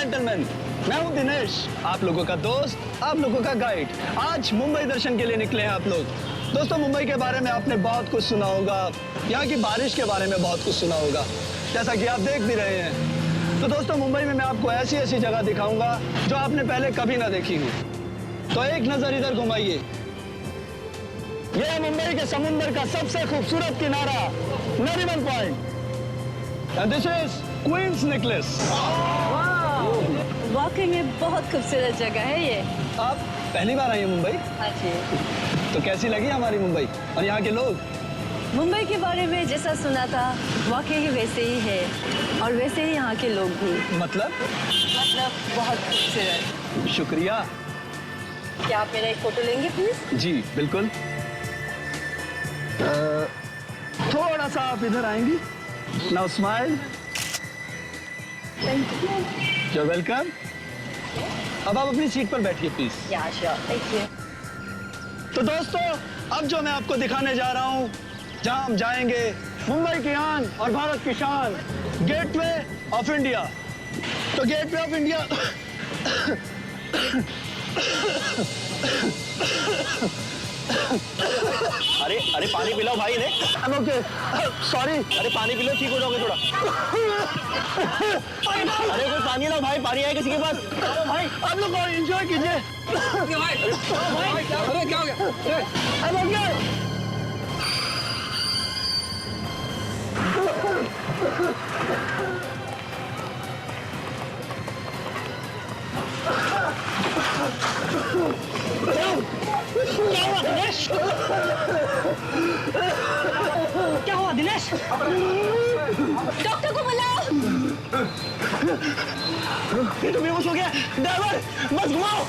Gentleman, मैं हूं दिनेश, आप लोगों का दोस्त, आप लोगों का गाइड। आज मुंबई दर्शन के लिए निकले हैं आप लोग। दोस्तों, मुंबई के बारे में आपने बहुत कुछ सुना होगा, यहाँ की बारिश के बारे में बहुत कुछ सुना होगा, जैसा कि आप देख भी रहे हैं। तो दोस्तों, मुंबई में मैं आपको ऐसी ऐसी जगह दिखाऊंगा जो आपने पहले कभी ना देखी हो। तो एक नजर इधर घुमाइए। यह है मुंबई के समुंदर का सबसे खूबसूरत किनारा, Nariman point. And this is Queen's necklace. वाकई में बहुत खूबसूरत जगह है ये। आप पहली बार आई हैं मुंबई? हाँ जी। तो कैसी लगी हमारी मुंबई और यहाँ के लोग? मुंबई के बारे में जैसा सुना था वाकई ही वैसे ही है, और वैसे ही यहाँ के लोग भी। मतलब बहुत खूबसूरत। शुक्रिया। क्या आप मेरा एक फोटो लेंगे प्लीज? जी बिल्कुल। थोड़ा सा आप इधर आएंगी। Now smile. Thank you. You welcome. अब आप अपनी सीट पर बैठिए प्लीज। या श्योर, थैंक यू। तो दोस्तों, अब जो मैं आपको दिखाने जा रहा हूँ, जहाँ हम जाएंगे मुंबई की आन और भारत की शान, गेटवे ऑफ इंडिया। तो गेटवे ऑफ इंडिया अरे अरे पानी पिलाओ भाई ने। Okay sorry. अरे पानी पिलो, ठीक हो जाओगे थोड़ा। अरे कोई पानी लाओ भाई, पानी है किसी के पास? भाई आप लोग एंजॉय कीजिए। अरे क्या हो गया? क्या हुआ दिनेश? डॉक्टर को बुलाओ। ये तो बेहोश हो गया। ड्राइवर बस घुमाओ।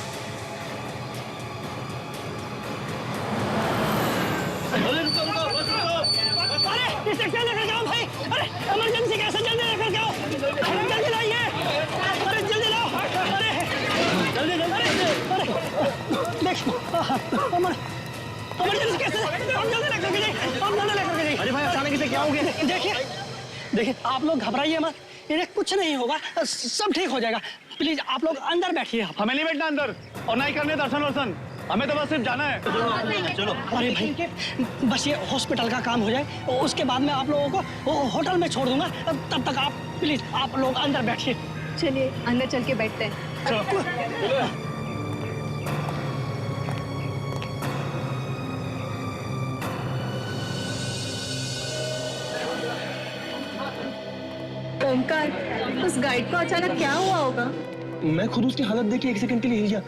अरे इसे क्या लेकर जाओ भाई? अरे इमरजेंसी कैसे, जल्दी लेकर जाओ। जल्दी लाइए। अरे जल्दी लाओ। अरे जल्दी अरे देख इमरजेंसी कैसे, हम जल्दी लेकर के जाइए, हम जल्दी लेकर के जाइए। अरे भाई अचानक से क्या हो गया? देखिए आप लोग घबराइए मत, इन्हें कुछ नहीं होगा, सब ठीक हो जाएगा। प्लीज आप लोग अंदर बैठिए। हमें नहीं बैठना अंदर और नहीं करने दर्शन वर्शन, हमें तो बस सिर्फ जाना है। चलो। अरे भाई बस ये हॉस्पिटल का काम हो जाए, उसके बाद मैं आप लोगों को होटल में छोड़ दूंगा, तब तक आप प्लीज आप लोग अंदर बैठिए। चलिए अंदर चल के बैठते हैं। ओमकार, उस गाइड को अचानक क्या हुआ होगा? मैं खुद उसकी हालत देख के एक सेकंड के लिए हिल गया।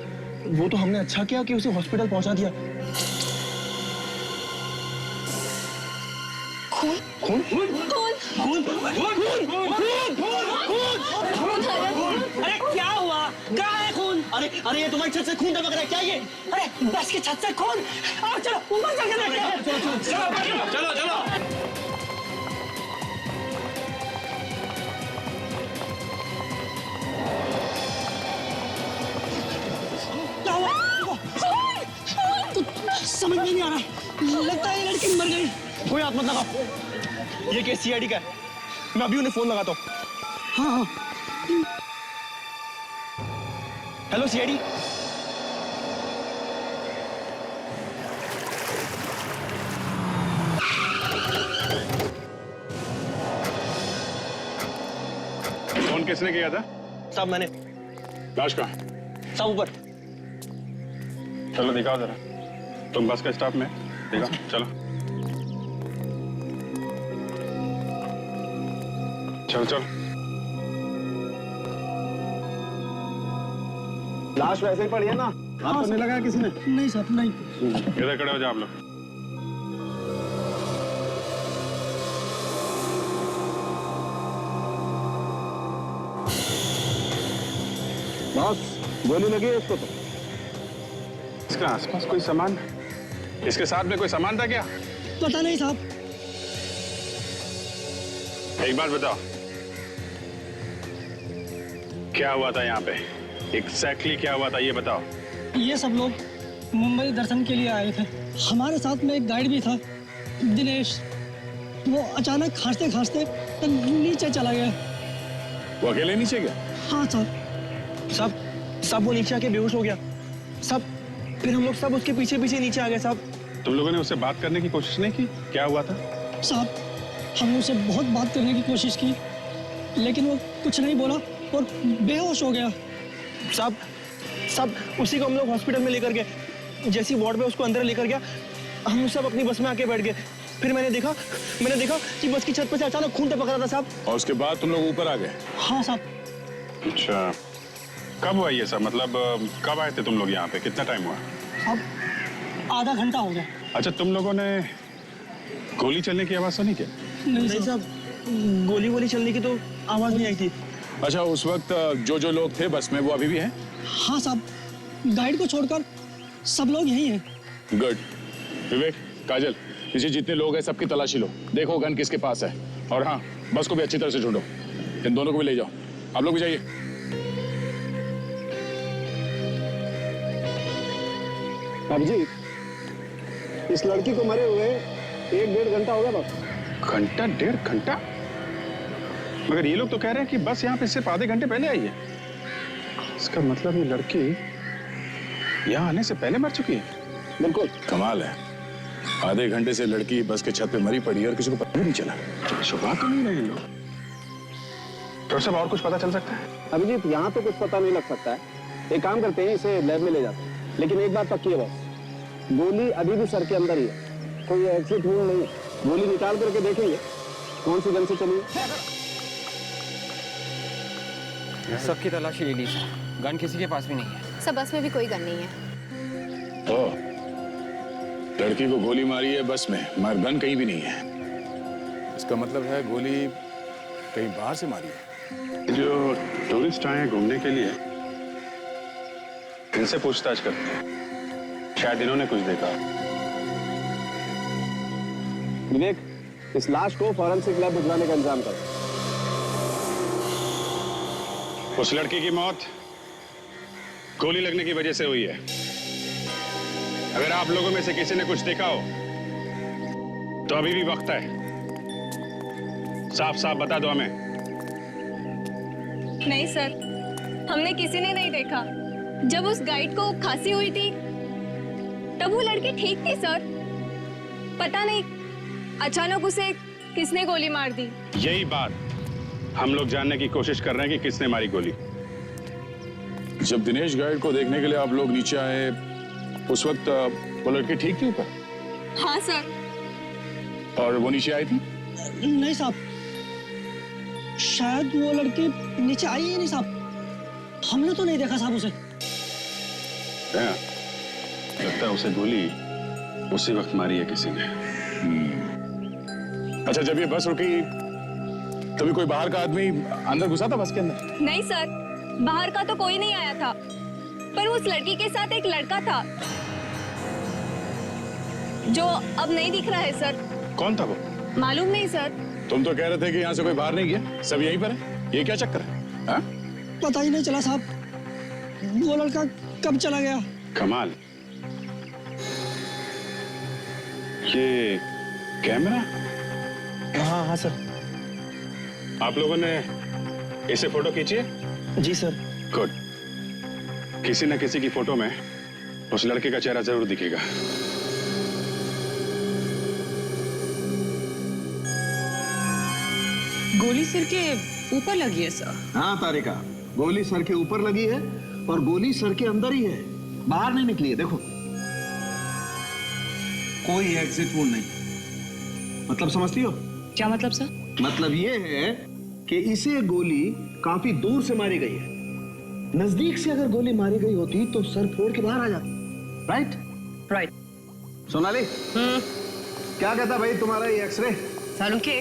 वो तो हमने अच्छा किया कि उसे हॉस्पिटल पहुंचा दिया। खून खून? खून अरे क्या हुआ, कहाँ है खून? अरे ये तुम्हारी छत से खून टपक रहा है क्या ये? अरे बस की छत से खून, आओ चलो ऊपर जाके देखते हैं। चलो। क्या हुआ? तो समझ में नहीं आ रहा, लगता है ये लड़की मर गई। कोई हाथ मत लगाओ, ये केस सीआईडी का है। मैं अभी उन्हें फोन लगाता हूँ। हाँ हेलो सीआईडी। फोन किसने किया था? साहब मैंने। लाश कहाँ? साहब ऊपर। चलो दिखाओ जरा। तुम बस के स्टॉप में दिखाओ, चलो। चल। लाश वैसे ही पड़ी है ना? आपको नहीं लगा किसी ने? नहीं साहब नहीं। इधर खड़े हो जाओ आप लोग। बॉस, गोली लगी है इसको तो। इसके आसपास कोई सामान, इसके साथ में कोई सामान था क्या? पता नहीं साहब। एक बात बताओ, क्या हुआ था यहाँ पे? एग्जैक्टली क्या हुआ था ये बताओ। ये सब लोग मुंबई दर्शन के लिए आए थे, हमारे साथ में एक गाइड भी था दिनेश। वो अचानक खांसते खांसते नीचे चला गया। वो अकेले नीचे गया? हाँ साहब। सब वो नीचे आके बेहोश हो गया। सब फिर हम लोग सब उसके पीछे पीछे नीचे आ गए साहब। तुम लोगों ने उससे बात करने की कोशिश नहीं की? क्या हुआ था? साहब हमने उससे बहुत बात करने की कोशिश की, लेकिन वो कुछ नहीं बोला और बेहोश हो गया। सब उसी को हम लोग हॉस्पिटल में लेकर गए। जैसी वार्ड में उसको अंदर लेकर गया, हम सब अपनी बस में आके बैठ गए। फिर मैंने देखा कि बस की छत पर से अचानक खून टपक रहा था साहब। और उसके बाद तुम लोग ऊपर आ गए? हाँ साहब। अच्छा, कब हुआ ये सब? मतलब कब आए थे तुम लोग यहाँ पे? कितना टाइम हुआ? साहब आधा घंटा हो गया। अच्छा, तुम लोगों ने गोली चलने की आवाज सुनी क्या? नहीं साहब, गोली चलने की तो आवाज नहीं आई थी। अच्छा, उस वक्त जो लोग थे बस में वो अभी भी हैं? हाँ साहब, गाइड को छोड़कर सब लोग यही हैं। गुड। विवेक, काजल, नीचे जितने लोग हैं सबकी तलाशी लो, देखो गन किसके पास है। और हाँ, बस को भी अच्छी तरह से ढूंढो। इन दोनों को भी ले जाओ। आप लोग भी जाइए। अभिजीत, इस लड़की को मरे हुए 1-1.5 घंटा हो गया बस। घंटा, 1.5 घंटा? मगर ये लोग तो कह रहे हैं कि बस यहाँ पे सिर्फ आधे घंटे पहले आई है। इसका मतलब ये लड़की यहाँ आने से पहले मर चुकी है। बिल्कुल। कमाल है, आधे घंटे से लड़की बस के छत पे मरी पड़ी है और किसी को पता भी नहीं चला। छुपा तो नहीं रहे लोग। तो सब और कुछ पता चल सकता है? अभिजीत, यहाँ तो कुछ पता नहीं लग सकता है। एक काम करते हैं, इसे लैब में ले जाते हैं। लेकिन एक बात पक्की है बस, गोली अभी भी सर के अंदर ही है। कोई एग्जिट रूम नहीं। गोली निकाल करके देखेंगे कौन सी गन से चली है। सबकी तलाशी ले ली सर, गन किसी के पास भी नहीं है। सब बस में भी कोई गन नहीं है। ओ, लड़की को गोली मारी है बस में, मगर गन कहीं भी नहीं है। इसका मतलब है गोली कहीं बाहर से मारी है। जो टूरिस्ट आए हैं घूमने के लिए, इनसे पूछताछ करते हैं, शायद इन्होंने कुछ देखा। विवेक, इस लाश को फॉरेंसिक लैब भिजवाने का इंतजाम करो। उस लड़की की मौत गोली लगने की वजह से हुई है। अगर आप लोगों में से किसी ने कुछ देखा हो तो अभी भी वक्त है, साफ साफ बता दो हमें। नहीं सर, हमने किसी ने नहीं देखा। जब उस गाइड को खांसी हुई थी तब वो लड़की ठीक थी सर। पता नहीं अचानक उसे किसने गोली मार दी। यही बात हम लोग जानने की कोशिश कर रहे हैं कि किसने मारी गोली। जब दिनेश गाइड को देखने के लिए आप लोग नीचे आए, उस वक्त वो लड़की ठीक थी ऊपर? हाँ सर। और वो नीचे आई थी? नहीं साहब, शायद वो लड़की नीचे आई ही नहीं साहब। हमने तो नहीं देखा साहब उसे। हाँ, लगता है उसे गोली उसी वक्त मारी है किसी ने। अच्छा, जब ये बस रुकी तभी कोई बाहर का आदमी अंदर घुसा था बस के अंदर? नहीं सर, बाहर का तो कोई नहीं आया था, पर उस लड़की के साथ एक लड़का था जो अब नहीं दिख रहा है सर। कौन था वो? मालूम नहीं सर। तुम तो कह रहे थे कि यहाँ से कोई बाहर नहीं गया, सब यहीं पर है। ये क्या चक्कर है? हाँ? पता ही नहीं चला साहब, वो लड़का कब चला गया। कमाल। ये कैमरा? हाँ सर। आप लोगों ने इसे फोटो खींची है? जी सर। गुड। किसी न किसी की फोटो में उस लड़के का चेहरा जरूर दिखेगा। गोली सिर के ऊपर लगी है सर। हाँ तारिका, गोली सर के ऊपर लगी है और गोली सर के अंदर ही है, बाहर नहीं निकली है। देखो, कोई एग्जिट वोन नहीं। मतलब समझती हो? क्या मतलब सर? मतलब ये है कि इसे गोली काफी दूर से मारी गई है। नजदीक से अगर गोली मारी गई होती तो सर फोड़ के बाहर आ जाती। राइट? राइट। सोनाली, क्या कहता भाई तुम्हारा ये एक्सरे? सालू के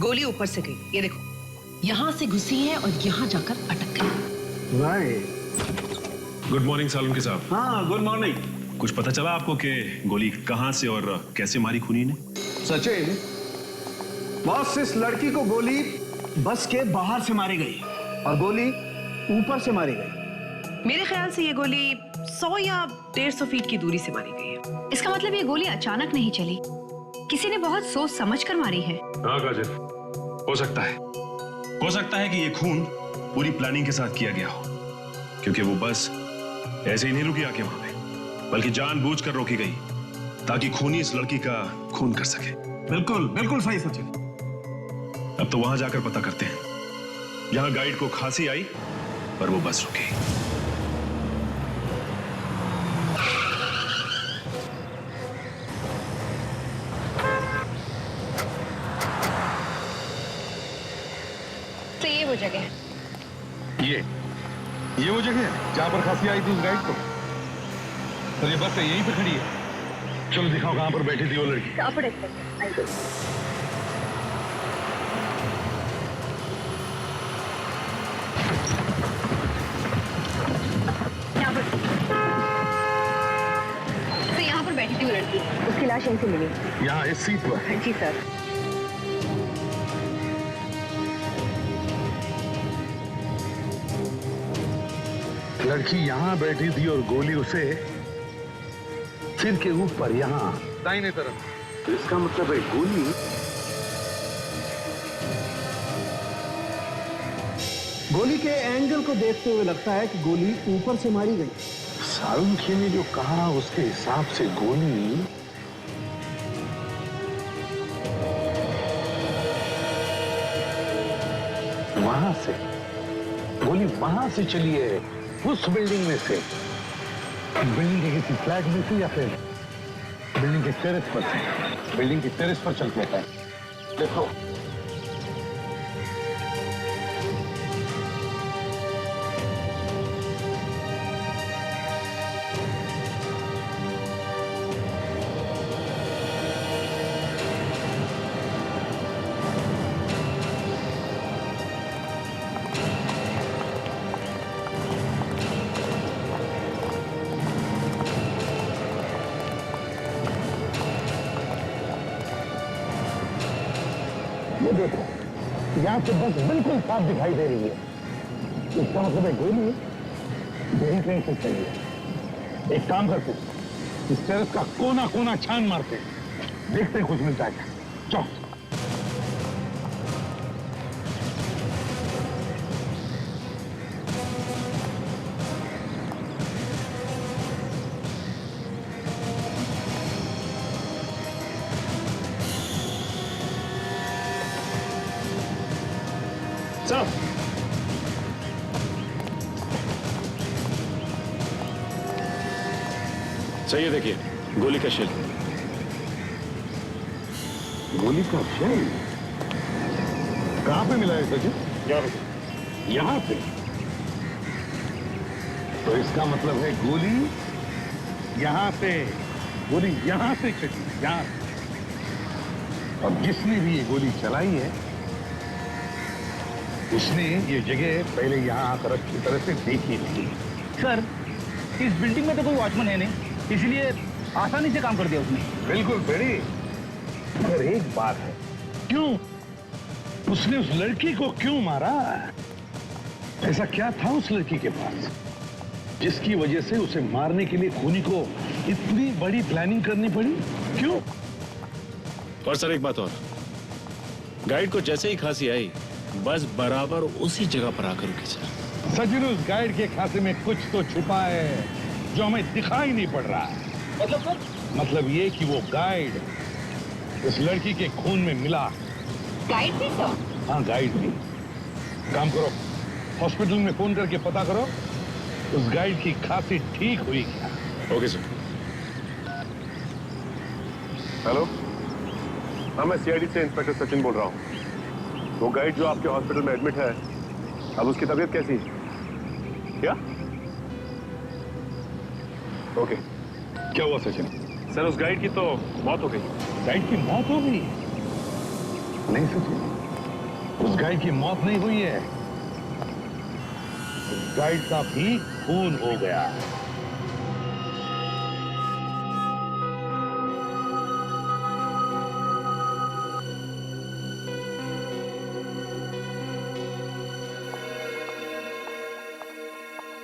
गोली ऊपर से गई, ये देखो, यहाँ से घुसी है और यहाँ जाकर अटक गई। राइट। गुड मॉर्निंग सालुंके साहब। हाँ, गुड मॉर्निंग। कुछ पता चला आपको कि गोली कहाँ से और कैसे मारी खूनी ने? सचिन, बॉस, इस लड़की को गोली बस के बाहर से मारी गई और गोली ऊपर से मारी गई। मेरे ख्याल से ये गोली 100 या 150 फीट की दूरी से मारी गई है। इसका मतलब ये गोली अचानक नहीं चली, किसी ने बहुत सोच समझ कर मारी है। हाँ काजल, हो सकता है कि ये खून पूरी प्लानिंग के साथ किया गया हो। क्योंकि वो बस ऐसे ही नहीं रुकी आके वहां पे, बल्कि जानबूझकर रोकी गई ताकि खूनी इस लड़की का खून कर सके। बिल्कुल बिल्कुल सही सचिन। अब तो वहां जाकर पता करते हैं। यहां गाइड को खांसी आई पर वो बस रुकी। तो ये वो जगह है। ये वो जगह है जहां पर खांसी आई थी उस गाइड को। तो ये बस यहीं पे खड़ी है। चलो दिखाओ कहां पर बैठी थी वो लड़की। यहाँ पर बैठी थी वो लड़की, उसकी लाश यहीं से मिली। यहाँ इस सीट पर? जी सर। लड़की यहाँ बैठी थी और गोली उसे सिर के ऊपर यहाँ दाहिने तरफ। तो इसका मतलब है गोली के एंगल को देखते हुए लगता है कि गोली ऊपर से मारी गई। सालुंखे ने जो कहा उसके हिसाब से गोली वहां से चली है, उस बिल्डिंग में से, बिल्डिंग के किसी फ्लैट में से या फिर बिल्डिंग के टेरेस पर से। बिल्डिंग के टेरेस पर चल के है। देखो ये देखो, यहाँ से बस बिल्कुल साफ दिखाई दे रही है। इसका मतलब है गोली यही कहीं से चली है। एक काम करते, इस टेरेस का कोना कोना छान मारते, देखते हैं कुछ मिलता है क्या। चलो। चाहिए देखिए, गोली का शेल। गोली का शेल कहां पे मिला है सचिन? यहाँ पे। तो इसका मतलब है गोली यहाँ से चली, यहाँ। अब जिसने भी ये गोली चलाई है, उसने ये जगह पहले यहाँ आकर अच्छी तरह से देखी थी। सर, इस बिल्डिंग में तो कोई वॉचमैन है नहीं, इसलिए आसानी से काम कर दिया उसने। बिल्कुल बेड़ी, मगर एक बात है, क्यों उसने उस लड़की को क्यों मारा? ऐसा क्या था उस लड़की के पास जिसकी वजह से उसे मारने के लिए खूनी को इतनी बड़ी प्लानिंग करनी पड़ी? क्यों? और सर एक बात और, गाइड को जैसे ही खांसी आई बस बराबर उसी जगह पर आकर रुकी सर। सचिन, उस गाइड के खांसी में कुछ तो छुपा है जो हमें दिखाई नहीं पड़ रहा है। मतलब सर? मतलब ये कि वो गाइड इस लड़की के खून में मिला। गाइड भी तो? हाँ, गाइड भी। काम करो, हॉस्पिटल में फोन करके पता करो उस गाइड की खांसी ठीक हुई क्या। Okay sir. हेलो, हाँ मैं सीआईडी से इंस्पेक्टर सचिन बोल रहा हूँ। वो गाइड जो आपके हॉस्पिटल में एडमिट है, अब उसकी तबीयत कैसी है? क्या? ओके। क्या हुआ सचिन? सर, उस गाइड की तो मौत हो गई। गाइड की मौत हो गई? नहीं सचिन, उस गाइड की मौत नहीं हुई है, उस गाइड का भी खून हो गया।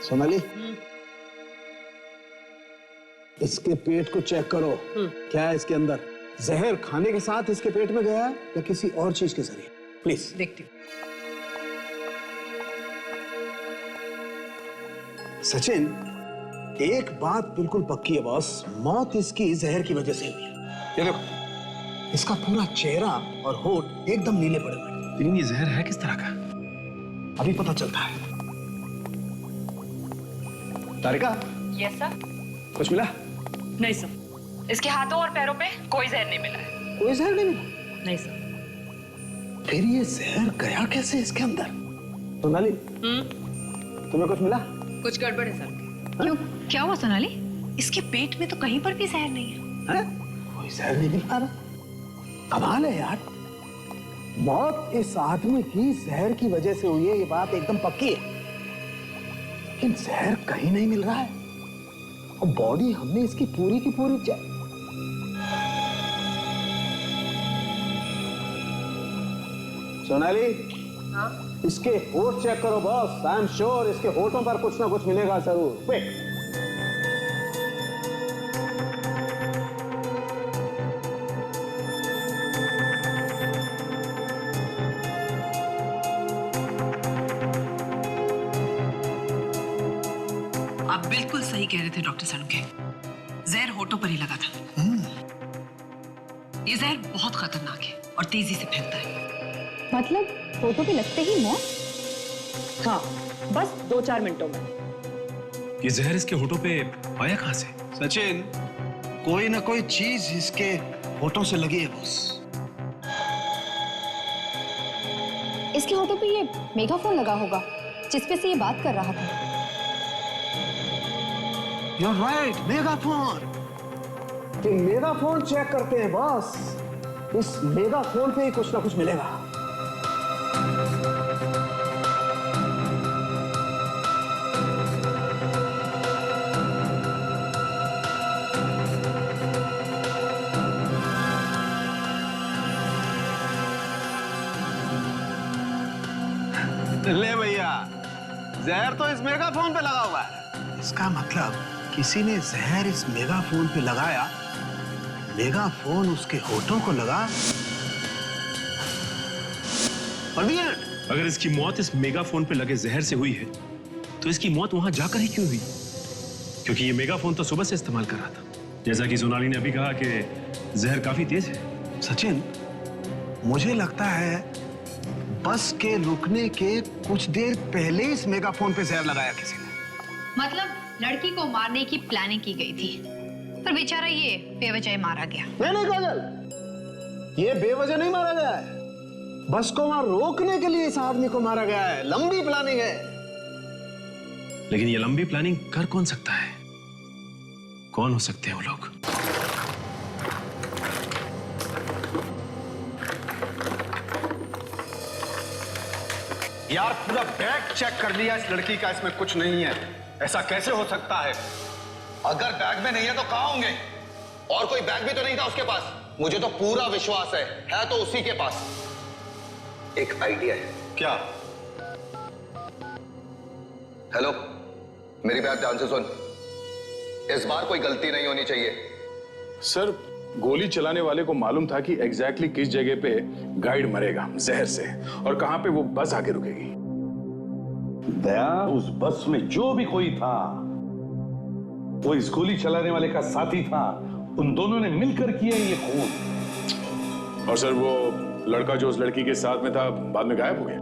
सोनाली, इसके पेट को चेक करो। क्या है इसके अंदर? जहर खाने के साथ इसके पेट में गया है या किसी और चीज के जरिए? प्लीज। देखती हूँ। सचिन, एक बात बिल्कुल पक्की है बॉस, मौत इसकी जहर की वजह से हुई है। ये देखो, इसका पूरा चेहरा और होठ एकदम नीले पड़े हुए हैं। लेकिन ये जहर है किस तरह का? अभी पता चलता है। तारिका, यस सर। कुछ मिला? नहीं सर, इसके हाथों और पैरों पे कोई जहर नहीं मिला है। कोई जहर नहीं मिला? नहीं सर। फिर ये जहर गया कैसे इसके अंदर? सोनाली, तुम्हें कुछ मिला? कुछ गड़बड़ है सर। क्यों, क्या हुआ सोनाली? इसके पेट में तो कहीं पर भी जहर नहीं है। कोई जहर नहीं मिल पा रहा। कमाल है यार, मौत इस आदमी की जहर की वजह से हुई है, ये बात एकदम पक्की है, लेकिन जहर कहीं नहीं मिल रहा है और बॉडी हमने इसकी पूरी की पूरी चेक। सोनाली, हाँ? इसके होठ चेक करो बॉस। आई एम श्योर इसके होठों पर कुछ ना कुछ मिलेगा जरूर। क्विक। आप बिल्कुल सही कह रहे थे डॉक्टर सड़ुके, जहर होठों पर ही लगा था। ये जहर बहुत खतरनाक है और तेजी से फैलता है। मतलब फोटो पे लगते ही मौत? हाँ, बस 2-4 मिनटों में। ये जहर इसके होठों पे आया कहां से? सचिन, कोई ना कोई चीज इसके होठों से लगी है बॉस। इसके होठों पे ये मेगाफोन लगा होगा जिसपे से ये बात कर रहा था। You're right, megaphone. ये मेगाफोन चेक करते हैं बॉस। इस मेगाफोन पे ही कुछ ना कुछ मिलेगा। ले भैया, जहर तो इस मेगाफोन पे लगा हुआ है। इसका मतलब किसी ने जहर इस मेगाफोन पे लगाया, मेगाफोन उसके होठों को लगा और अगर इसकी मौत इस मेगाफोन पे लगे जहर से हुई है तो इसकी मौत वहां जाकर ही क्यों हुई? क्योंकि ये मेगाफोन तो सुबह से इस्तेमाल कर रहा था। जैसा कि सोनाली ने अभी कहा कि जहर काफी तेज है। सचिन, मुझे लगता है बस के रुकने के कुछ देर पहले इस मेगाफोन पे जहर लगाया किसी ने। मतलब लड़की को मारने की प्लानिंग की गई थी, पर बेचारा ये बेवजह मारा गया। नहीं काजल, ये बेवजह नहीं मारा गया है। बस को वहां रोकने के लिए इस आदमी को मारा गया है। लंबी प्लानिंग है। लेकिन ये लंबी प्लानिंग कर कौन सकता है? कौन हो सकते हैं वो लोग? यार, पूरा बैग चेक कर लिया इस लड़की का, इसमें कुछ नहीं है। ऐसा कैसे हो सकता है? अगर बैग में नहीं है तो कहां होंगे? और कोई बैग भी तो नहीं था उसके पास। मुझे तो पूरा विश्वास है तो उसी के पास। एक आइडिया है। क्या? हेलो, मेरी बात ध्यान से सुन। इस बार कोई गलती नहीं होनी चाहिए। सर, गोली चलाने वाले को मालूम था कि एग्जैक्टली किस जगह पे गाइड मरेगा जहर से और कहां पे वो बस आके रुकेगी। दया, उस बस में जो भी कोई था वो इस गोली चलाने वाले का साथी था। उन दोनों ने मिलकर किया ये खून। और सर, वो लड़का जो उस लड़की के साथ में था बाद में गायब हो गया।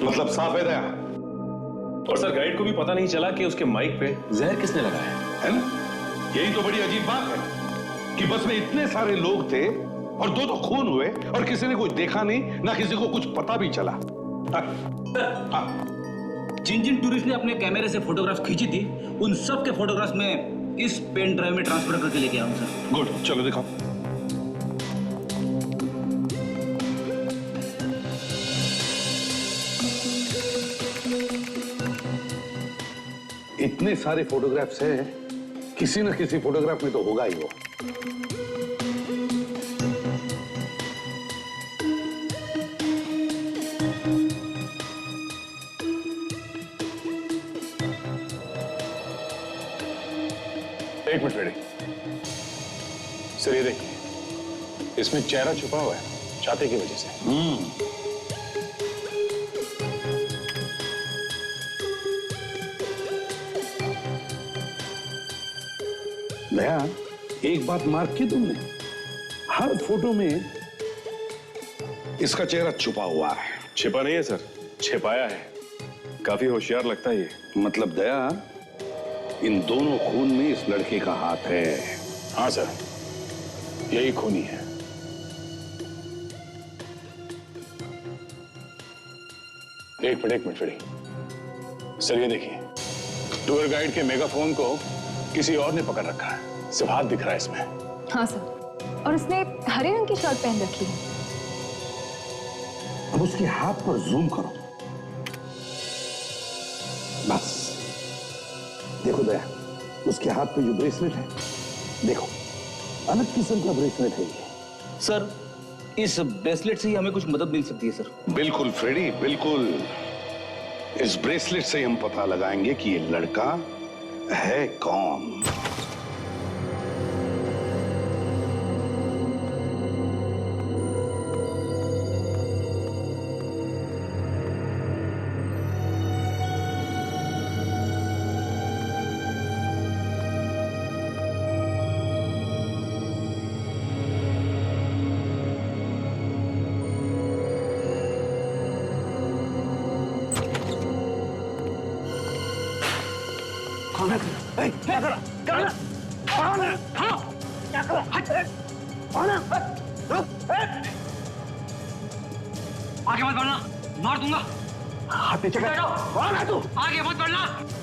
मतलब साफ है दया। और सर, गाइड को भी पता नहीं चला कि उसके माइक पे जहर किसने लगाया है ना? यही तो बड़ी अजीब बात है कि बस में इतने सारे लोग थे और दो खून हुए और किसी ने कुछ देखा नहीं, ना किसी को कुछ पता भी चला। जिन जिन टूरिस्ट ने अपने कैमरे से फोटोग्राफ खींची थी, उन सब के फोटोग्राफ में इस पेन ड्राइव में ट्रांसफर करके लेके आऊं सर। गुड, चलो दिखाओ। इतने सारे फोटोग्राफ्स हैं, किसी न किसी फोटोग्राफ में तो होगा ही वो। एक मिनट रेडी। सर, ये देखिए, इसमें चेहरा छुपा हुआ है छाते की वजह से। दया, एक बात मार्क की तुमने, हर फोटो में इसका चेहरा छुपा हुआ है। छिपा नहीं है सर, छिपाया है। काफी होशियार लगता है ये। मतलब दया, इन दोनों खून में इस लड़के का हाथ है। हाँ सर, यही खूनी है। एक मिनट फ्रेडी। सर ये देखिए, टूर गाइड के मेगाफोन को किसी और ने पकड़ रखा है। सिर्फ हाथ दिख रहा है इसमें। हाँ सर, और उसने हरे रंग की शर्ट पहन रखी है। अब उसके हाथ पर जूम करो। बस देखो दया, उसके हाथ पे जो ब्रेसलेट है, देखो अलग किस्म का ब्रेसलेट है ये। सर, इस ब्रेसलेट से ही हमें कुछ मदद मिल सकती है सर। बिल्कुल फ्रेडी, बिल्कुल। इस ब्रेसलेट से हम पता लगाएंगे कि ये लड़का है कौन। क्या करा? कौन है? हाँ, क्या करा? कौन है? आगे मत बढ़ना, मार दूंगा। हाथ नीचे कर। कौन है तू? आगे मत बढ़ना।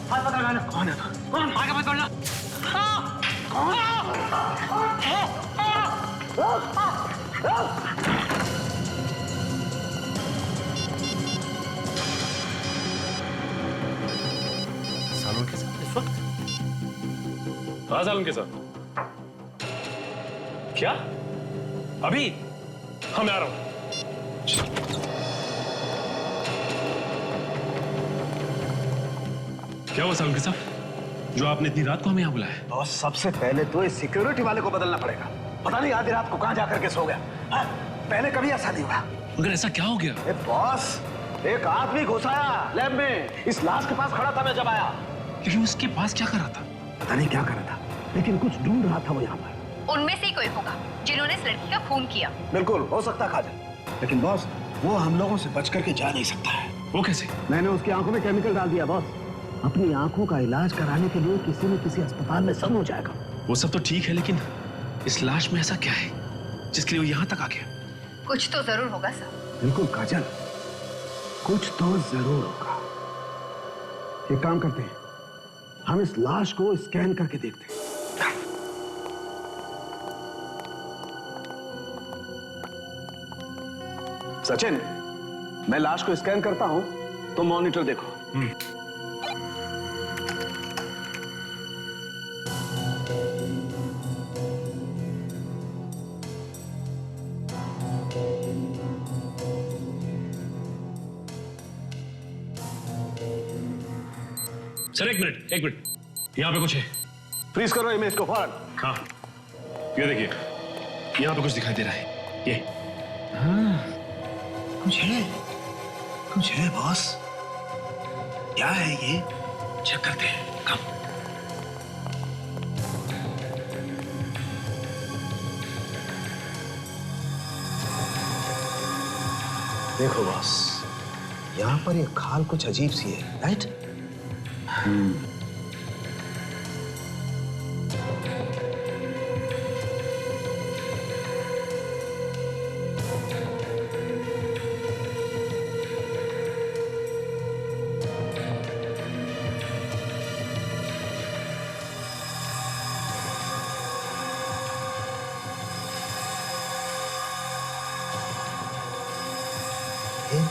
हाथ पकड़ मैंने। कौन है तू? कौन? आगे मत बढ़ना। सालों के साथ इस वक्त? हाँ, सालों के साथ। क्या? अभी? हाँ, मैं आ रहा हूं। क्या हुआ सालों के साथ? जो आपने इतनी रात को हमें यहाँ बुलाया? बॉस, सबसे पहले तो इस सिक्योरिटी वाले को बदलना पड़ेगा। पता नहीं आधी रात को कहां जाकर के सो गया। हाँ? पहले कभी ऐसा नहीं हुआ। मगर ऐसा क्या हो गया? बॉस, एक आदमी घुसाया लैब में। इस लाश के पास खड़ा था मैं जब आया। लेकिन उसके पास क्या कर रहा था? पता नहीं क्या कर रहा था, लेकिन कुछ ढूंढ रहा था वो यहाँ पर। उनमें से ही कोई होगा जिन्होंने इस लड़की का खून किया। बिल्कुल हो सकता काजल, लेकिन बॉस वो हम लोगों से बच करके जा नहीं सकता है। वो कैसे? मैंने उसकी आंखों में केमिकल डाल दिया बॉस। अपनी आंखों का इलाज कराने के लिए किसी न किसी अस्पताल में सब हो जाएगा। वो सब तो ठीक है, लेकिन इस लाश में ऐसा क्या है जिसके लिए वो यहाँ तक आ गया? कुछ तो जरूर होगा सर। बिल्कुल काजल, कुछ तो जरूर होगा। एक काम करते हैं, हम इस लाश को स्कैन करके देखते हैं। सचिन, मैं लाश को स्कैन करता हूं, तुम मॉनिटर देखो। सर एक मिनट, यहाँ पे कुछ है। फ्रीज करो इमेज को फौरन। हाँ, ये देखिए, यहाँ पे कुछ दिखाई दे रहा है। ये कुछ है बॉस। क्या है ये? चेक करते हैं। कम। देखो बॉस, यहाँ पर ये खाल कुछ अजीब सी है, राइट?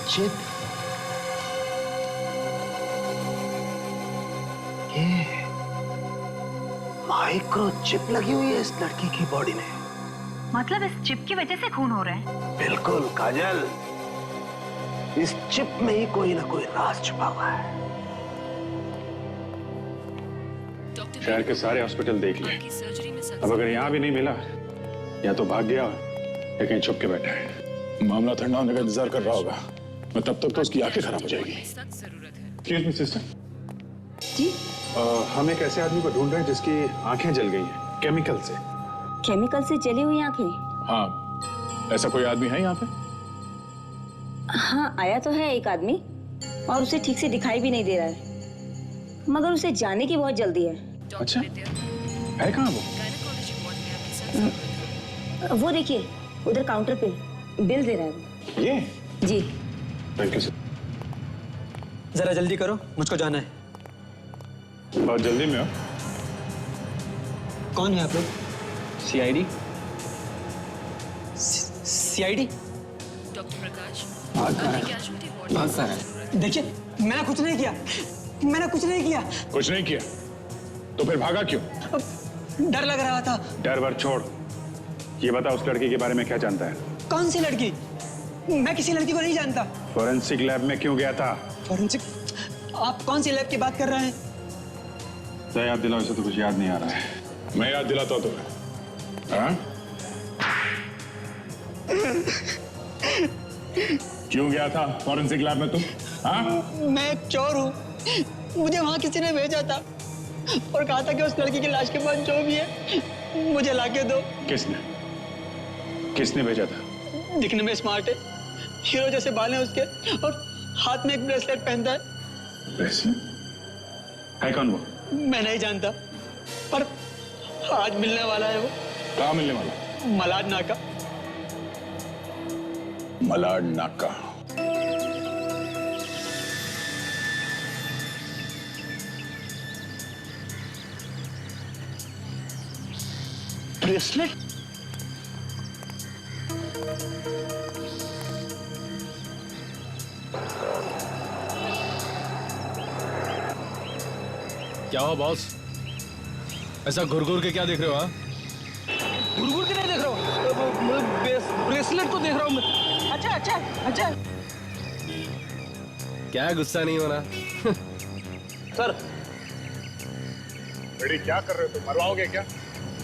चिप, ये माइक्रोचिप लगी हुई है इस लड़की की बॉडी में। मतलब इस चिप की वजह से खून हो रहा है? बिल्कुल काजल, इस चिप में ही कोई ना कोई राज छुपा हुआ है। शहर के सारे हॉस्पिटल देख लिए, अब अगर यहाँ भी नहीं मिला, या तो भाग गया या कहीं छुप के बैठा है। मामला ठंडा होने का इंतजार कर रहा होगा, मैं तब तक तो उसकी आंखें खराब हो जाएगी। एक्सक्यूज मी सिस्टर जी, हम एक ऐसे आदमी को ढूंढ रहे हैं जिसकी आंखें जल गई हैं। केमिकल से। केमिकल से जली हुई आंखें? हाँ, ऐसा कोई आदमी है यहाँ पे? हाँ, आया तो है एक आदमी और उसे ठीक से दिखाई भी नहीं दे रहा है, मगर उसे जाने की बहुत जल्दी है। अच्छा, है कहाँ वो? वो देखिए उधर काउंटर पे बिल दे रहा है वो। ये? जी। Thank you sir. जरा जल्दी करो, मुझको जाना है। बहुत जल्दी में हो? कौन है आप लोग? सीआईडी। सीआईडी? डॉक्टर प्रकाश। भाग कर देखिए, मैंने कुछ नहीं किया, मैंने कुछ नहीं किया। कुछ नहीं किया तो फिर भागा क्यों? डर लग रहा था। डर वर छोड़, ये बता उस लड़की के बारे में क्या जानता है? कौन सी लड़की? मैं किसी लड़की को नहीं जानता। फोरेंसिक लैब में क्यों गया था? फोरेंसिक? आप कौन सी लैब की बात कर रहे हैं? तो याद दिलाओ, इसे तो कुछ याद नहीं आ रहा है। मैं याद दिलाता हूँ तुम्हें। हाँ? क्यों गया था फोरेंसिक लैब में तुम? हाँ? मैं एक चोर हूँ, मुझे वहाँ किसी ने भेजा था और कहा था कि उस लड़की की लाश के पास जो भी है मुझे लाके दो। किसने भेजा था? दिखने में स्मार्ट है, हीरो जैसे बाल हैं उसके और हाथ में एक ब्रेसलेट पहनता है। ब्रेसलेट? है कौन वो? मैं नहीं जानता, पर आज मिलने वाला है वो। कहाँ मिलने वाला? मलाड नाका। मलाड नाका। ब्रेसलेट? क्या हुआ बॉस? ऐसा घुर के क्या देख रहे हो? हाँ, घुर के नहीं देख रहा हूँ, ब्रेसलेट तो देख रहा हूँ मैं। अच्छा अच्छा अच्छा। क्या गुस्सा नहीं होना? सर। बेटी क्या कर रहे हो तुम? मरवाओगे क्या?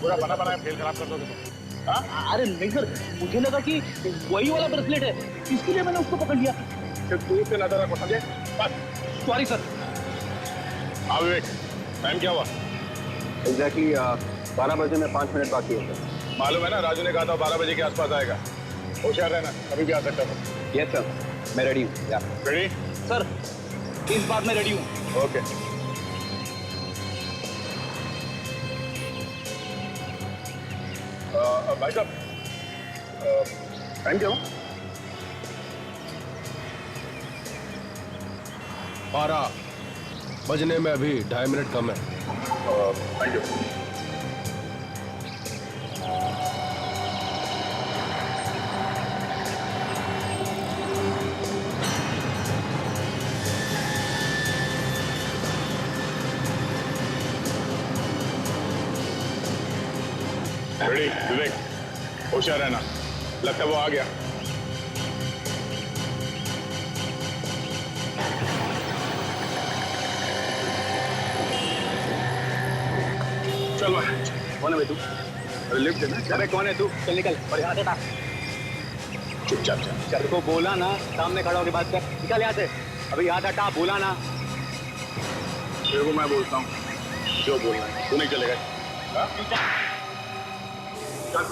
पूरा बना बनाया खेल खराब कर दोगे तुम। हाँ? अरे नहीं सर, मुझे लगा कि वही वाला ब्रेसलेट है, इसलिए मैंने उसको पकड़ लिया। दूर से नजर रखो, समझे? बस। Sorry sir. हाँ विवेक, टाइम क्या हुआ? एग्जैक्टली 12 बजे में 5 मिनट बाकी है। मालूम है ना, राजू ने कहा था 12 बजे के आसपास आएगा। होशियार रहना, कभी भी आ सकता था। यस सर, मैं रेडी हूँ। रेडी? सर, इस बार मैं रेडी हूँ। ओके। भाई साहब, टाइम क्या हुआ? 12 बजने में अभी 2.5 मिनट कम है। Thank you. रेडी विवेक, होशियार रहना, लगता है वो आ गया। चल भाई, कौन है भाई तू? अरे लिफ्ट है ना? अरे कौन है तू? चल निकल और यहाँ से हटा। चुपचाप चल। तेरे को बोला ना, सामने खड़ा होकर बात कर। निकल यहाँ से, अभी हाथ हटा। बोला ना। तेरे को मैं बोलता हूँ जो बोलना है, तू नहीं चलेगा। हाँ? चल,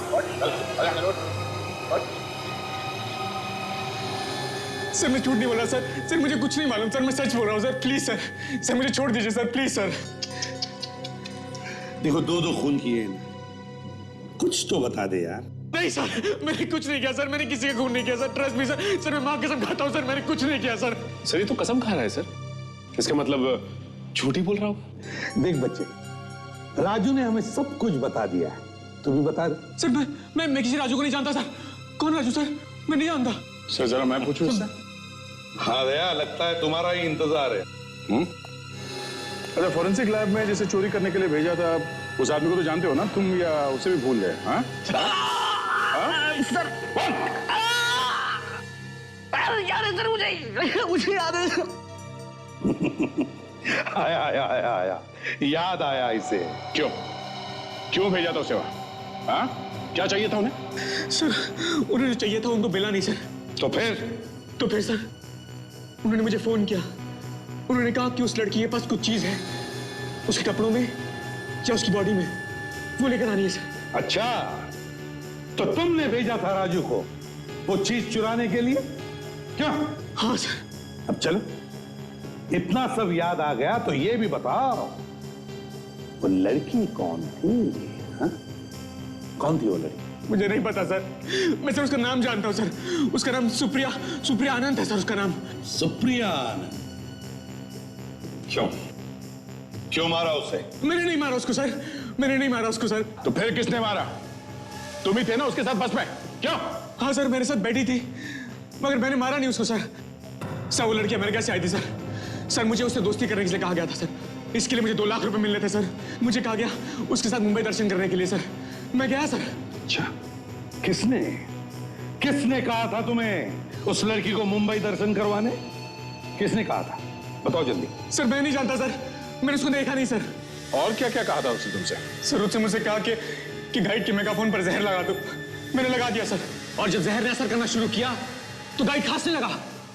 सर मैं झूठ नहीं बोला सर। सर मुझे कुछ नहीं मालूम सर, मैं सच बोल रहा हूँ सर। प्लीज सर, सर मुझे छोड़ दीजिए सर, प्लीज सर। देखो, 2 खून किए हैं, कुछ तो बता दे यार। नहीं सर, मैंने कुछ नहीं किया सर, मैंने किसी का खून नहीं किया sir. Trust me sir, sir मैं माँ कसम खाता हूँ सर, मैंने कुछ नहीं किया सर। सर ये तो कसम खा रहा है सर, इसका मतलब झूठ ही बोल रहा होगा। देख बच्चे, राजू ने हमें सब कुछ बता दिया है, तू भी बता दे। सर मैं किसी राजू को नहीं जानता सर। कौन राजू सर? मैं नहीं जानता सर। जरा मैं पूछूं इससे? हाँ दया, लगता है तुम्हारा ही इंतजार है। अच्छा, फोरेंसिक लैब में जैसे चोरी करने के लिए भेजा था, उस आदमी को तो जानते हो ना तुम, या उसे भी भूल गए? हाँ सर, याद है सर, मुझे याद है। आया याद आया इसे। क्यों भेजा था उसे वहां? हाँ, क्या चाहिए था उन्हें? सर उन्हें चाहिए था, उनको मिला नहीं सर। तो फिर सर उन्होंने मुझे फोन किया। उन्होंने कहा कि उस लड़की के पास कुछ चीज है, उसके कपड़ों में या उसकी बॉडी में। वो लेकर आनी है सर। अच्छा, तो तुमने भेजा था राजू को वो चीज चुराने के लिए, क्यों? हाँ सर। अब चलो, इतना सब याद आ गया तो ये भी बताओ, वो लड़की कौन थी? हा? कौन थी वो लड़की? मुझे नहीं पता सर, मैं सर उसका नाम जानता हूँ सर। उसका नाम सुप्रिया आनंद है सर, उसका नाम। सुप्रिया आनंद? क्यों मारा उसे? मैंने नहीं मारा उसको सर, मैंने नहीं मारा उसको सर। तो फिर किसने मारा? तुम ही थे ना उसके साथ बस में, क्यों? हाँ सर, मेरे साथ बैठी थी, मगर मैंने मारा नहीं उसको सर। सर वो लड़की अमेरिका से आई थी सर। सर मुझे उससे दोस्ती करने के लिए कहा गया था सर। इसके लिए मुझे 2 लाख रुपए मिलने थे सर। मुझे कहा गया उसके साथ मुंबई दर्शन करने के लिए सर। मैं गया सर। अच्छा, किसने कहा था तुम्हें उस लड़की को मुंबई दर्शन करवाने? किसने कहा था? बताओ जल्दी। सर मैं नहीं जानता सर, मैंने उसको देखा नहीं सर। और क्या क्या कहा था उसने तुमसे? सर उसने मुझसे कहा कि गाइड के मेगाफोन पर जहर लगा दो। मैंने लगा दिया सर, और जब जहर ने असर करना शुरू किया तो गाइड खांसने लगा,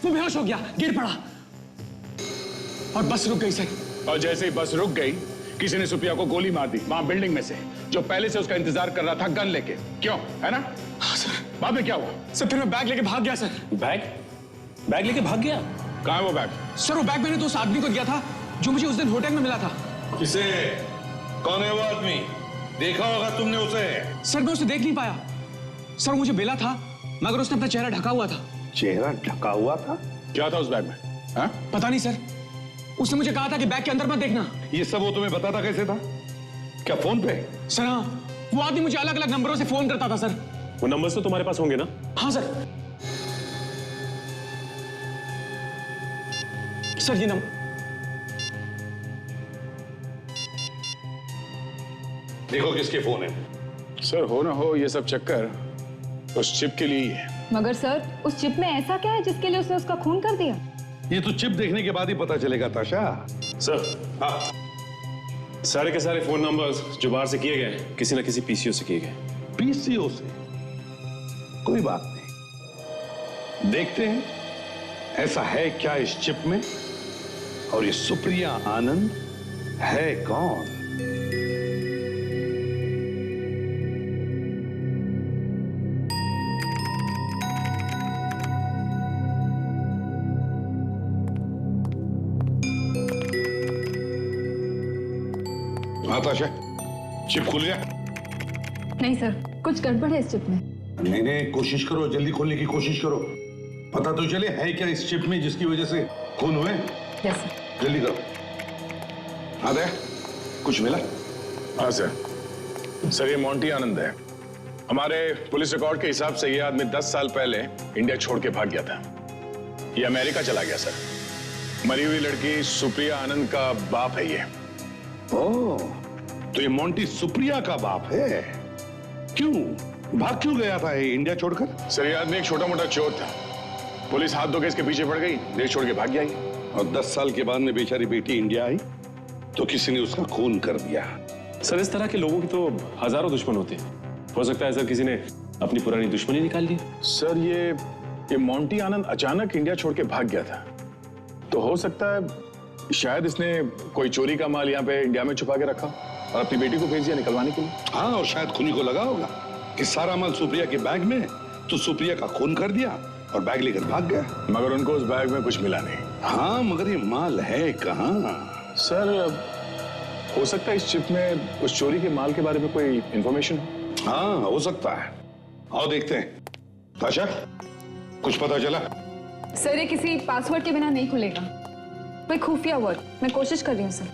वो बेहोश हो गया, गिर पड़ा और बस रुक गई सर। और जैसे ही बस रुक गई, किसी ने सुप्रिया को गोली मार दी वहां बिल्डिंग में से, जो पहले से उसका इंतजार कर रहा था गन लेके, क्यों? है ना? हाँ सर। बाद में क्या हुआ? सर फिर मैं बैग लेके भाग गया सर। बैग लेके भाग गया? कहाँ है वो बैग? सर वो बैग मैंने तो उस आदमी को दिया था जो मुझे उस दिन होटल में मिला था। किसे? कौन है वो आदमी? देखा होगा तुमने उसे? सर मैं उसे देख नहीं पाया सर, मुझे बेला था मगर उसने अपना चेहरा ढका हुआ था। चेहरा ढका हुआ था? क्या था उस बैग में? हा? पता नहीं सर, उसने मुझे कहा था कि बैग के अंदर मत देखना। ये सब वो तुम्हें बताता कैसे था? क्या फोन पे? सर हाँ, वो आदमी मुझे अलग अलग नंबरों से फोन करता था सर। वो नंबर्स तो तुम्हारे पास होंगे ना? हाँ सर। सर ये नंबर देखो किसके फोन है। सर हो ना हो ये सब चक्कर उस चिप के लिए ही है। मगर सर उस चिप में ऐसा क्या है जिसके लिए उसने उसका खून कर दिया? ये तो चिप देखने के बाद ही पता चलेगा ताशा। सर सारे के सारे फोन नंबर्स जो बाहर से किए गए किसी ना किसी पीसीओ से किए गए। पीसीओ से? कोई बात नहीं, देखते हैं ऐसा है क्या इस चिप में, और ये सुप्रिया आनंद है कौन? ताशा, चिप खुल गया? नहीं सर, कुछ गड़बड़ है इस चिप में। नहीं, कोशिश करो, जल्दी खोलने की कोशिश करो। पता तो चले है क्या इस चिप में जिसकी वजह से खून हुए। Yes sir. जल्दी करो। हाँ दे, कुछ मिला? हाँ सर। सर ये मोंटी आनंद है। हमारे पुलिस रिकॉर्ड के हिसाब से ये आदमी 10 साल पहले इंडिया छोड़ के भाग गया था। ये अमेरिका चला गया सर। मरी हुई लड़की सुप्रिया आनंद का बाप है ये। ओह, तो ये मोंटी सुप्रिया का बाप है। क्यों भाग क्यों गया था ये इंडिया छोड़कर? सर ये आदमी एक छोटा मोटा चोर था। पुलिस हाथ धो के इसके पीछे पड़ गई, देश छोड़ के भाग गया। और 10 साल के बाद में बेचारी बेटी इंडिया आई तो किसी ने उसका खून कर दिया। सर इस तरह के लोगों की तो हजारों दुश्मन होते हैं। हो सकता है सर किसी ने अपनी पुरानी दुश्मनी निकाल दी। सर ये मोंटी आनंद अचानक इंडिया छोड़ के भाग गया था, तो हो सकता है शायद इसने कोई चोरी का माल यहाँ पे इंडिया में छुपा के रखा और अपनी बेटी को भेज दिया निकलवाने के लिए। हाँ, और शायद खूनी को लगा होगा कि सारा माल सुप्रिया के बैग में, तो सुप्रिया का खून कर दिया और बैग लेकर भाग गया। मगर उनको उस बैग में कुछ मिला नहीं। हाँ, मगर ये माल है कहाँ? सर हो सकता है इस चिप में उस चोरी के माल के बारे में कोई इंफॉर्मेशन हो। हाँ, हो सकता है। आओ देखते हैं। ताशा, कुछ पता चला? सर ये किसी पासवर्ड के बिना नहीं खुलेगा, कोई खुफिया वर्ड। मैं कोशिश कर रही हूँ सर।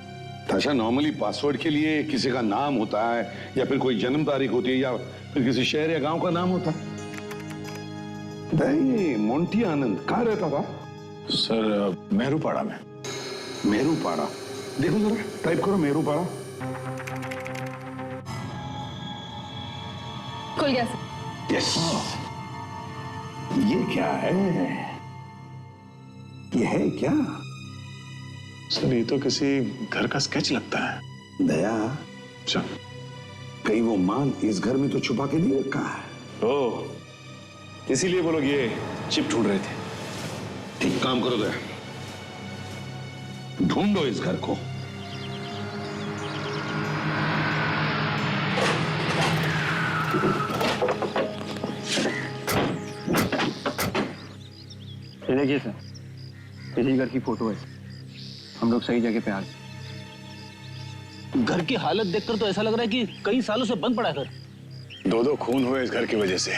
ताशा, नॉर्मली पासवर्ड के लिए किसी का नाम होता है या फिर कोई जन्म तारीख होती है या फिर किसी शहर या गांव का नाम होता है। नहीं, मोंटी आनंद कहाँ रहता था? सर मेहरूपाड़ा में। मेहरूपाड़ा? देखो जरा, टाइप करो मेहरूपाड़ा। खुल गया सर। यस। ये क्या है? ये है क्या? सर ये तो किसी घर का स्केच लगता है। दया, अच्छा, कहीं वो माल इस घर में तो छुपा के नहीं रखा है? ओह, इसीलिए वो लोग ये चिप ढूंढ रहे थे। ठीक काम करो दया, ढूंढो इस घर को। ये देखिए सर, इसी घर की फोटो है। हम लोग सही जगह पे आ गए। घर की हालत देखकर तो ऐसा लग रहा है कि कई सालों से बंद पड़ा है घर। 2-2 खून हुए इस घर की वजह से।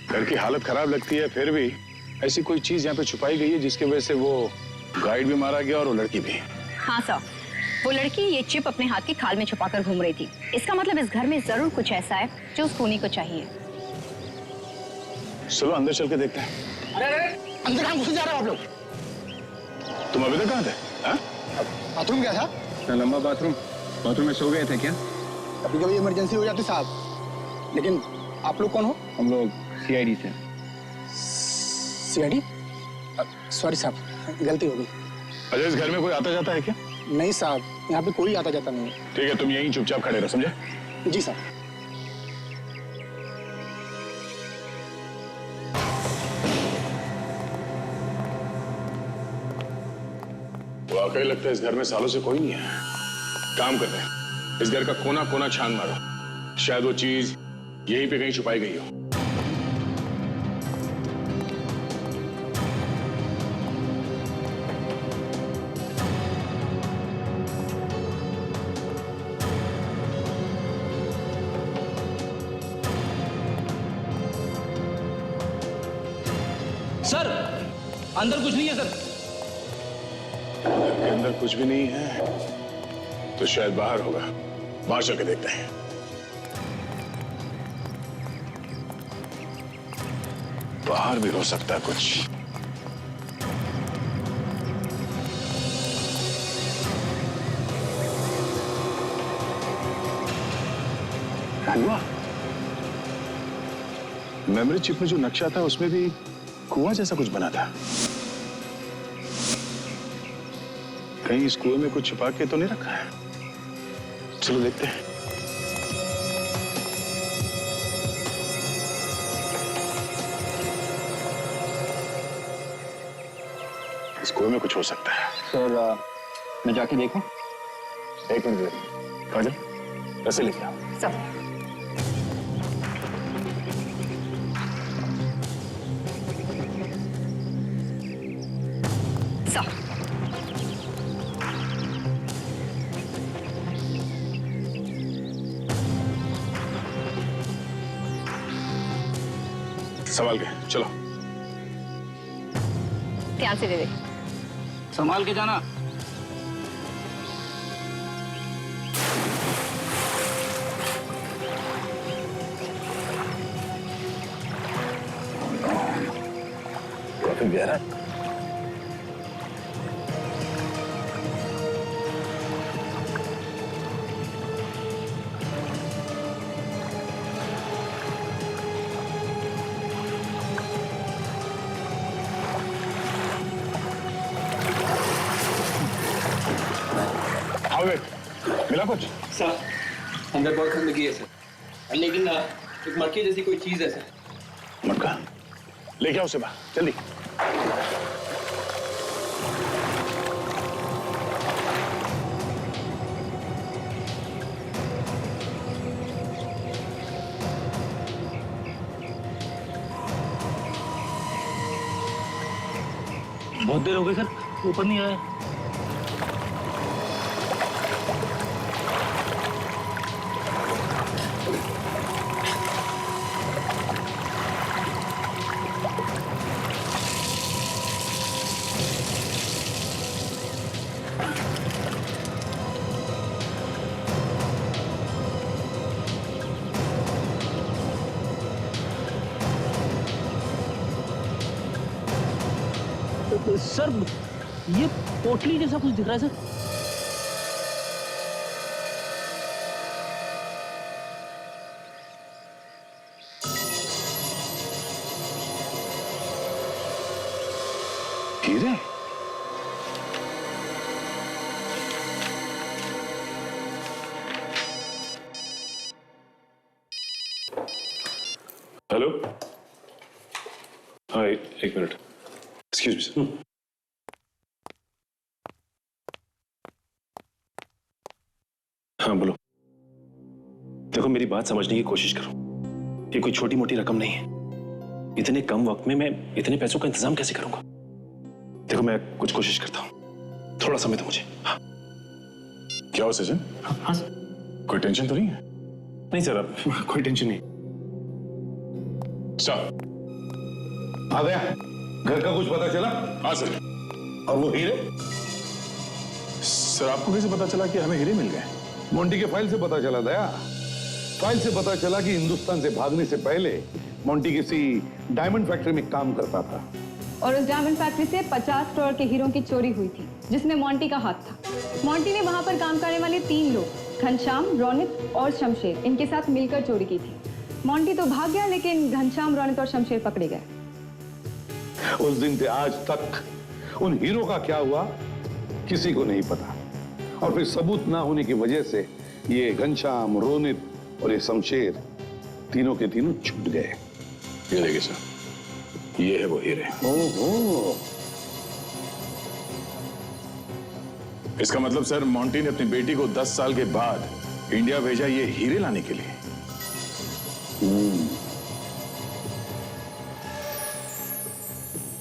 घर की हालत खराब लगती है, फिर भी ऐसी कोई चीज यहाँ पे छुपाई गई है जिसकी वजह से वो गाइड भी मारा गया और वो लड़की भी। हाँ सर, वो लड़की ये चिप अपने हाथ की खाल में छुपाकर घूम रही थी। इसका मतलब इस घर में जरूर कुछ ऐसा है जो उस खूनी को चाहिए। चलो अंदर चल के देखते हैं। अरे अंदर कहाँ घुस जा रहे हो आप लोग? तुम अभी तक कहाँ थे? बाथरूम क्या था? लंबा बाथरूम में सो गए थे क्या? कभी कभी इमरजेंसी हो जाती साहब। लेकिन आप लोग कौन हो? हम लोग सीआईडी से। सीआईडी? सॉरी साहब, गलती हो गई। अच्छा, इस घर में कोई आता जाता है क्या? नहीं साहब, यहाँ पे कोई आता जाता नहीं है। ठीक है, तुम यहीं चुपचाप खड़े रहो, समझे? जी साहब। वाकई लगता है इस घर में सालों से कोई नहीं है। काम करते हैं, इस घर का कोना कोना छान मारो, शायद वो चीज यहीं पे कहीं छुपाई गई हो। सर, अंदर कुछ नहीं है सर। के अंदर कुछ भी नहीं है तो शायद बाहर होगा। बाहर चल के देखते हैं। बाहर भी हो सकता है कुछ। कुआं। मेमोरी चिप में जो नक्शा था उसमें भी कुआं जैसा कुछ बना था। कहीं इस कुएं में कुछ छुपा के तो नहीं रखा है? चलो देखते हैं। इस कुएं में कुछ हो सकता है। सर, मैं जाके देखूं? एक मिनट, काजल, ऐसे लेके आओ। सर, संभाल के चलो। ध्यान से दे दे। संभाल के जाना। काफी गहरा। मिला कुछ? सर, अंदर बहुत गंदगी है सर, लेकिन एक मटके जैसी कोई चीज है सर। मटका? लेके आओ उसे बाहर, जल्दी। बहुत देर हो गई सर, ऊपर नहीं आया। सर, ये पोटली जैसा कुछ दिख रहा है सर। हीरे? हेलो? हाँ, एक मिनट। Excuse me sir. हाँ बोलो। देखो, मेरी बात समझने की कोशिश करो। ये कोई छोटी मोटी रकम नहीं है। इतने कम वक्त में मैं इतने पैसों का इंतजाम कैसे करूंगा? देखो मैं कुछ कोशिश करता हूं, थोड़ा समय दो मुझे। हाँ। क्या हो सचिन? हाँ सर। कोई टेंशन तो नहीं है? नहीं सर, अब कोई टेंशन नहीं। आ गया? घर का कुछ पता चला? हाँ सर। और वो हीरे? सर आपको कैसे पता चला कि हमें हीरे मिल गए? मोंटी के फाइल से पता चला दया। फाइल से पता चला कि हिंदुस्तान से भागने से पहले मोंटी किसी डायमंड फैक्ट्री में काम करता था और उस डायमंड फैक्ट्री से 50 करोड़ के हीरों की चोरी हुई थी, जिसमें मोंटी का हाथ था। मोंटी ने वहां पर काम करने वाले 3 लोग, घनश्याम, रोनित और शमशेर, इनके साथ मिलकर चोरी की थी। मोंटी तो भाग गया, लेकिन घनश्याम, रोनित और शमशेर पकड़े गए। उस दिन से आज तक उन हीरो का क्या हुआ किसी को नहीं पता, और फिर सबूत ना होने की वजह से ये घनश्याम, रोनित और ये शमशेर तीनों के तीनों छूट गए। ये देखिए सर, ये है वो हीरे। ओहो। इसका मतलब सर मोंटी ने अपनी बेटी को 10 साल के बाद इंडिया भेजा ये हीरे लाने के लिए।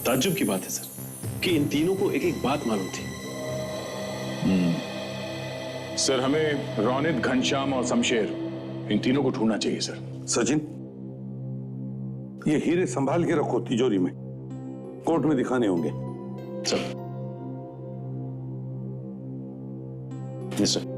ताज्जुब की बात है सर कि इन तीनों को एक एक बात मालूम थी। सर हमें रोनित, घनश्याम और शमशेर, इन तीनों को ढूंढना चाहिए सर। सचिन, ये हीरे संभाल के रखो तिजोरी में, कोर्ट में दिखाने होंगे। सर। Yes sir.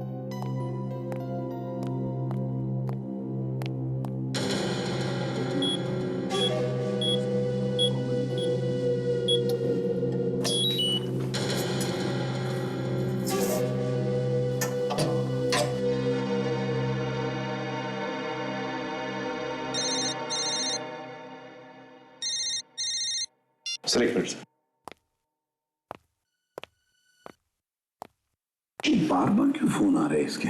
सर एक मिनट सर। बार बार क्यों फोन आ रहे हैं इसके?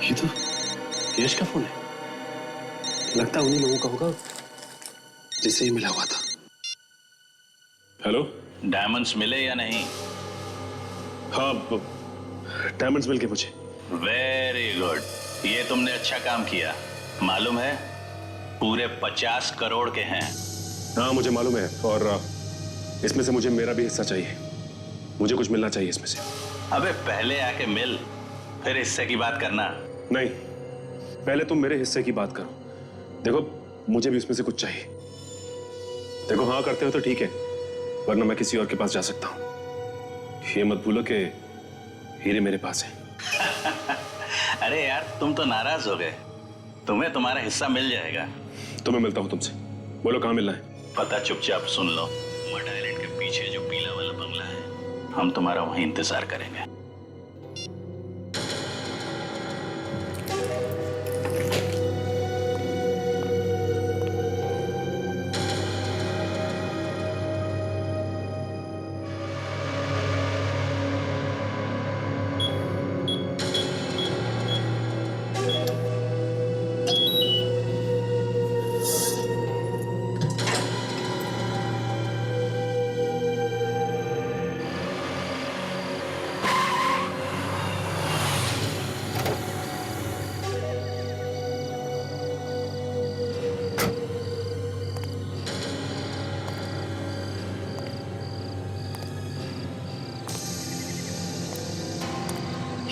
ये तो यश का फोन है। लगता है उन्हीं लोगों का होगा जिससे ही मिला हुआ था। हेलो, डायमंड्स मिले या नहीं? हाँ, डायमंड्स मिल गए मुझे। वेरी गुड, ये तुमने अच्छा काम किया। मालूम है पूरे 50 करोड़ के हैं। हाँ मुझे मालूम है, और इसमें से मुझे मेरा भी हिस्सा चाहिए। मुझे कुछ मिलना चाहिए इसमें से। अबे पहले आके मिल, फिर हिस्से की बात करना। नहीं, पहले तुम मेरे हिस्से की बात करो। देखो मुझे भी इसमें से कुछ चाहिए। देखो हाँ करते हो तो ठीक है, वरना मैं किसी और के पास जा सकता हूँ। ये मत भूलो कि हीरे मेरे पास है। अरे यार तुम तो नाराज हो गए, तुम्हें तुम्हारा हिस्सा मिल जाएगा। तो मैं मिलता हूँ तुमसे, बोलो कहाँ मिलना है? पता चुपचाप सुन लो, मड आइलैंड के पीछे जो पीला वाला बंगला है, हम तुम्हारा वहीं इंतजार करेंगे।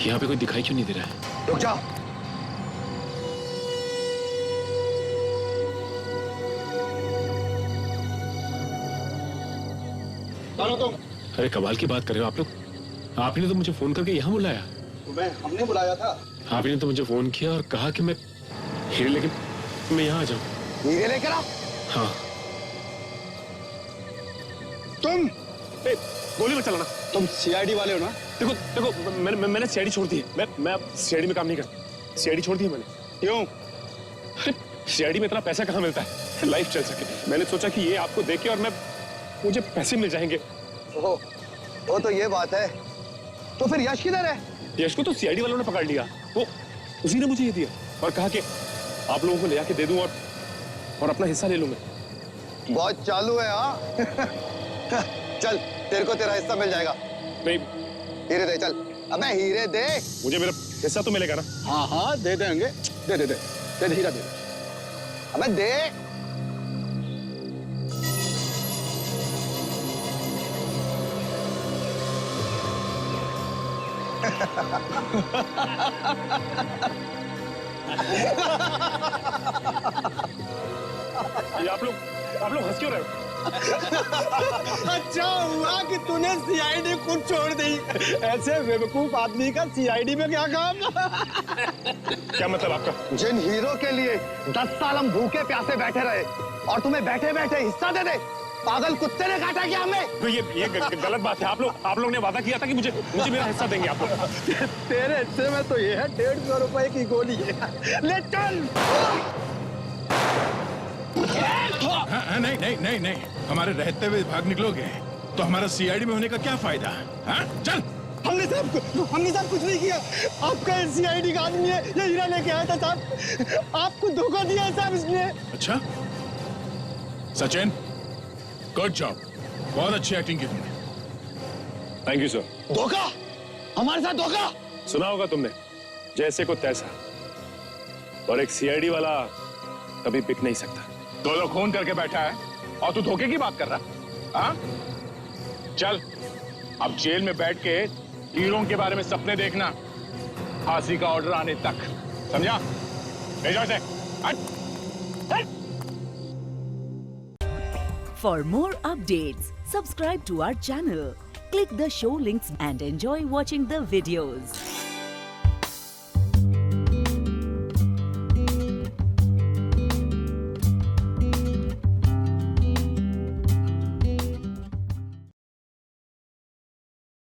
यहाँ पे कोई दिखाई क्यों नहीं दे रहा है? रुक जाओ। तुम? अरे कमाल की बात कर रहे हो आप लोग। आपने तो मुझे फोन करके यहाँ बुलाया। हमने बुलाया था। आपने तो मुझे फोन किया और कहा कि मैं हीरे लेके मैं यहाँ आ जाऊँ। हीरे लेकर आओ? हाँ। तुम? गोली मत चलाना। तुम सीआईडी वाले हो ना? देखो देखो मैंने सीआईडी छोड़ दी है। मैं अब सीआईडी में काम नहीं करता। सीआईडी छोड़ दी है मैंने। क्यों? सीआईडी में इतना पैसा कहाँ मिलता है लाइफ चल सके। मैंने सोचा कि ये आपको देके और मुझे पैसे मिल जाएंगे। ओहो, वो तो ये बात है। तो फिर यश किधर है? यश को तो सीआईडी वालों ने पकड़ लिया, वो उसी ने मुझे ये दिया और कहा कि आप लोगों को ले आके दे दूं और अपना हिस्सा ले लूं मैं। बहुत चालू है हाँ। चल तेरे को तेरा हिस्सा मिल जाएगा। नहीं हीरे दे, चल अबे हीरे दे। मुझे मेरा हिस्सा तो मिलेगा ना? हाँ हाँ दे देंगे, दे दे दे दे दे हीरा दे, अबे दे। ये आप लोग हंस क्यों रहे हो? अच्छा हुआ कि तूने सीआईडी खुद छोड़ दी। ऐसे बेवकूफ आदमी का सीआईडी में क्या काम? क्या मतलब आपका? जिन हीरो के लिए 10 साल हम भूखे प्यासे बैठे रहे और तुम्हें बैठे बैठे हिस्सा दे दे, पागल कुत्ते ने काटा क्या हमें? तो ये गलत बात है। आप लोग ने वादा किया था कि मुझे मेरा हिस्सा देंगे आप लोग। तेरे हिस्से में तो ये है 150 रुपए की गोली है। ले चल। नहीं, हमारे रहते हुए भाग निकलोगे तो हमारा सीआईडी में होने का क्या फायदा? हाँ चल। हमने साहब कुछ नहीं किया। आपका सीआईडी का आदमी है, ये हीरा लेके आया था साहब। आपको धोखा दिया है साहब इसने। अच्छा सचिन, गुड जॉब, बहुत अच्छी एक्टिंग की तुमने। Thank you sir. धोखा? हमारे साथ धोखा? सुना होगा तुमने, जैसे को तैसा, और एक सीआईडी वाला कभी बिक नहीं सकता। दो लोग खून करके बैठा है और तू धोखे की बात कर रहा? हाँ चल, अब जेल में बैठ के हीरों के बारे में सपने देखना, फांसी का ऑर्डर आने तक, समझा? भेजो इसे। हट। For more updates, subscribe to our channel, click the show links and enjoy watching the videos.